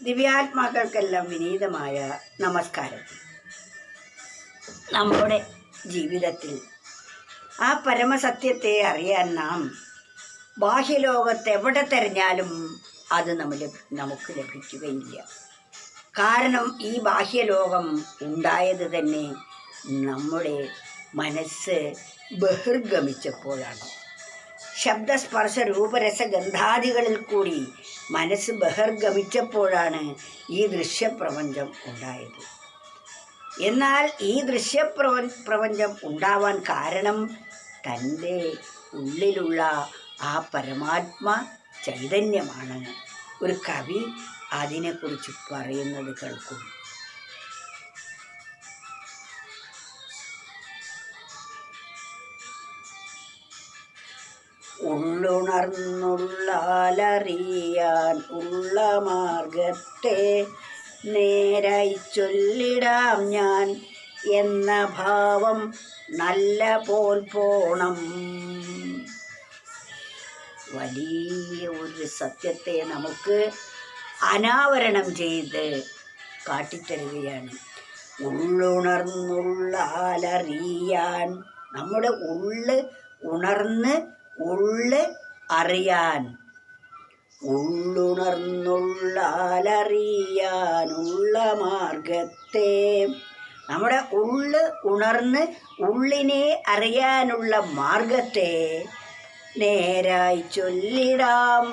ദിവ്യാത്മാക്കൾക്കെല്ലാം വിനീതമായ നമസ്കാരം. നമ്മുടെ ജീവിതത്തിൽ ആ പരമസത്യത്തെ അറിയാൻ നാം ബാഹ്യലോകത്ത് എവിടെ തിരഞ്ഞാലും അത് നമുക്ക് ലഭിക്കുകയില്ല. കാരണം ഈ ബാഹ്യലോകം ഉണ്ടായത് തന്നെ നമ്മുടെ മനസ്സ് ബഹിർഗമിച്ചപ്പോഴാണ്. ശബ്ദസ്പർശ രൂപരസ ഗന്ധാദികളിൽ കൂടി മനസ്സ് ബഹിർഗമിച്ചപ്പോഴാണ് ഈ ദൃശ്യപ്രപഞ്ചം ഉണ്ടായത്. എന്നാൽ ഈ ദൃശ്യപ്രപഞ്ചം ഉണ്ടാവാൻ കാരണം തൻ്റെ ഉള്ളിലുള്ള ആ പരമാത്മ ചൈതന്യമാണ്. ഒരു കവി അതിനെക്കുറിച്ച് പറയുന്നത് കേൾക്കും. ഉള്ളുണർന്നുള്ളാലറിയാൻ ഉള്ള മാർഗത്തെ നേരായി ചൊല്ലിടാം ഞാൻ എന്ന ഭാവം നല്ല പോൽ പോണം. വലിയ ഒരു സത്യത്തെ നമുക്ക് അനാവരണം ചെയ്ത് കാട്ടിത്തരുകയാണ്. ഉള്ളുണർന്നുള്ളാലറിയാൻ, നമ്മുടെ ഉണർന്ന് ഉള്ള് അറിയാൻ, ഉള്ളുണർന്നുള്ളാലറിയാനുള്ള മാർഗത്തെ, നമ്മുടെ ഉണർന്ന് ഉള്ളിനെ അറിയാനുള്ള മാർഗത്തെ നേരായി ചൊല്ലിടാം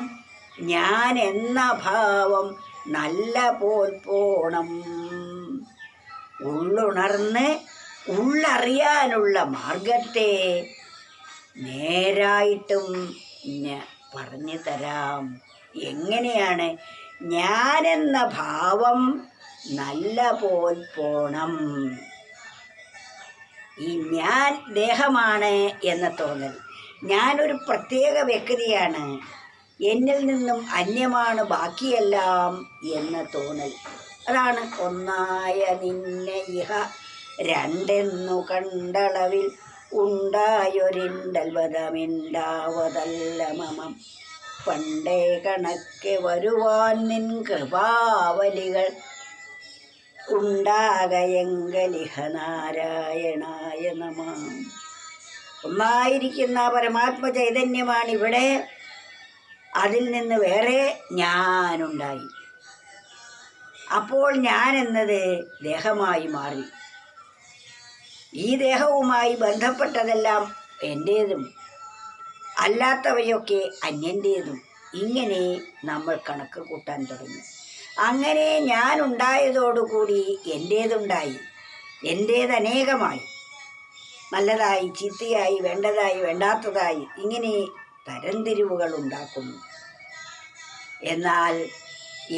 ഞാൻ എന്ന ഭാവം നല്ല പോൽ പോണം. ഉള്ളുണർന്ന് ഉള്ളറിയാനുള്ള മാർഗത്തെ നേരായിട്ടും പറഞ്ഞു തരാം. എങ്ങനെയാണ്? ഞാനെന്ന ഭാവം നല്ല പോൽ പോണം. ഈ ഞാൻ ദേഹമാണ് എന്ന തോന്നൽ, ഞാനൊരു പ്രത്യേക വ്യക്തിയാണ്, എന്നിൽ നിന്നും അന്യമാണ് ബാക്കിയെല്ലാം എന്ന തോന്നൽ, അതാണ് ഒന്നായ നിന്നെ ഇഹ രണ്ടെന്നു കണ്ടളവിൽ ഉണ്ടായൊരിണ്ടൽവതമിണ്ടാവതല്ല മമം പണ്ടേ കണക്കെ വരുവാൻ നിൻ കൃപാവലികൾ ഉണ്ടാകയെങ്കലിഹ നാരായണായ നമഃ. ഒന്നായിരിക്കുന്ന പരമാത്മ ചൈതന്യമാണിവിടെ. അതിൽ നിന്ന് വേറെ ഞാനുണ്ടായി. അപ്പോൾ ഞാൻ എന്നത് ദേഹമായി മാറി. ഈ ദേഹവുമായി ബന്ധപ്പെട്ടതെല്ലാം എൻ്റേതും അല്ലാത്തവയൊക്കെ അന്യൻ്റേതും. ഇങ്ങനെ നമ്മൾ കണക്ക് കൂട്ടാൻ തുടങ്ങി. അങ്ങനെ ഞാൻ ഉണ്ടായതോടുകൂടി എൻ്റേതുണ്ടായി. എൻ്റേതനേകമായി, നല്ലതായി ചീത്തയായി, വേണ്ടതായി വേണ്ടാത്തതായി, ഇങ്ങനെ തരംതിരിവുകൾ ഉണ്ടാക്കുന്നു. എന്നാൽ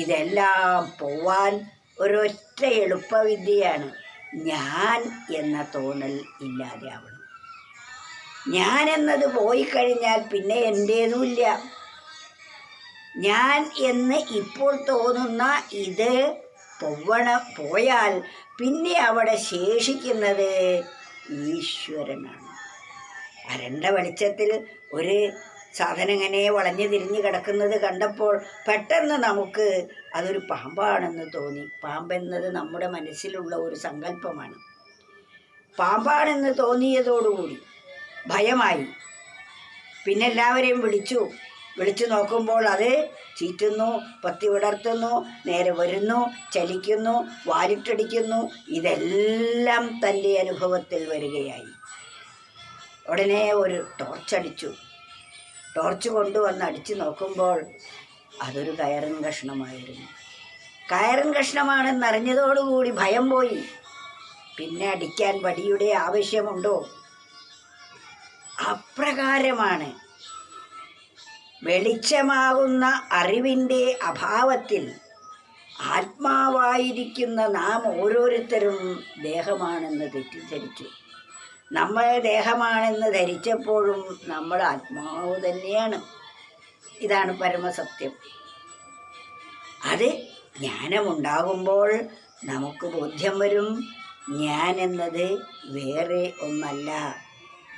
ഇതെല്ലാം പോവാൻ ഒരൊറ്റ എളുപ്പവിദ്യയാണ്. ഞാൻ എന്ന തോന്നൽ ഇല്ലാതെ ആവണം. ഞാൻ എന്നത് പോയി കഴിഞ്ഞാൽ പിന്നെ എൻ്റേതുമില്ല. ഞാൻ എന്ന് ഇപ്പോൾ തോന്നുന്ന ഇത് പോയാൽ പിന്നെ അവിടെ ശേഷിക്കുന്നത് ഈശ്വരനാണ്. അരണ്ട വെളിച്ചത്തിൽ ഒരു സാധനം ഇങ്ങനെ വളഞ്ഞു തിരിഞ്ഞ് കിടക്കുന്നത് കണ്ടപ്പോൾ പെട്ടെന്ന് നമുക്ക് അതൊരു പാമ്പാണെന്ന് തോന്നി. പാമ്പെന്നത് നമ്മുടെ മനസ്സിലുള്ള ഒരു സങ്കല്പമാണ്. പാമ്പാണെന്ന് തോന്നിയതോടുകൂടി ഭയമായി. പിന്നെ എല്ലാവരെയും വിളിച്ചു നോക്കുമ്പോൾ അത് ചീറ്റുന്നു, പത്തി വിടർത്തുന്നു, നേരെ വരുന്നു, ചലിക്കുന്നു, വാലിട്ടടിക്കുന്നു. ഇതെല്ലാം തൻ്റെ അനുഭവത്തിൽ വരികയായി. ഉടനെ ഒരു ടോർച്ചടിച്ചു. ടോർച്ച് കൊണ്ടുവന്ന് അടിച്ചു നോക്കുമ്പോൾ അതൊരു കയറിൻ കഷ്ണമായിരുന്നു. കയറിൻ കഷ്ണമാണെന്നറിഞ്ഞതോടുകൂടി ഭയം പോയി. പിന്നെ അടിക്കാൻ വടിയുടെ ആവശ്യമുണ്ടോ? അപ്രകാരമാണ് വെളിച്ചമാകുന്ന അറിവിൻ്റെ അഭാവത്തിൽ ആത്മാവായിരിക്കുന്ന നാം ഓരോരുത്തരും ദേഹമാണെന്ന് തെറ്റിദ്ധരിച്ചു. നമ്മൾ ദേഹമാണെന്ന് ധരിച്ചപ്പോഴും നമ്മൾ ആത്മാവ് തന്നെയാണ്. ഇതാണ് പരമസത്യം. അത് ജ്ഞാനമുണ്ടാകുമ്പോൾ നമുക്ക് ബോധ്യം വരും, ഞാൻ എന്നത് വേറെ ഒന്നല്ല,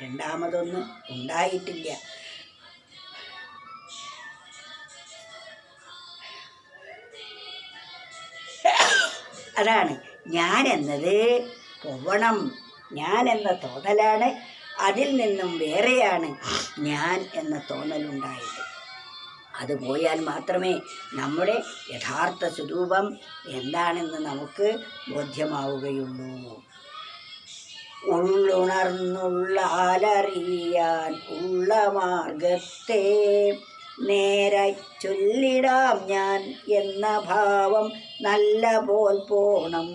രണ്ടാമതൊന്നും ഉണ്ടായിട്ടില്ല. അതാണ് ഞാൻ എന്നത് പോവണം. ഞാൻ എന്ന തോന്നലാണ്, അതിൽ നിന്നും വേറെയാണ് ഞാൻ എന്ന തോന്നലുണ്ടായത്. അത് പോയാൽ മാത്രമേ നമ്മുടെ യഥാർത്ഥ സ്വരൂപം എന്താണെന്ന് നമുക്ക് ബോധ്യമാവുകയുള്ളൂ. ഉള്ളുണർന്നുള്ള ആലറിയാൻ ഉള്ള മാർഗത്തെ നേരായി ചൊല്ലിടാം ഞാൻ എന്ന ഭാവം നല്ല പോൽ പോണം.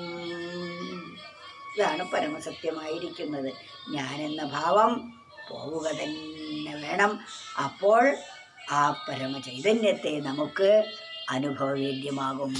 ഇതാണ് പരമസത്യമായിരിക്കുന്നത്. ഞാനെന്ന ഭാവം പോവുക തന്നെ വേണം. അപ്പോൾ ആ പരമചൈതന്യത്തെ നമുക്ക് അനുഭവവേദ്യമാകും.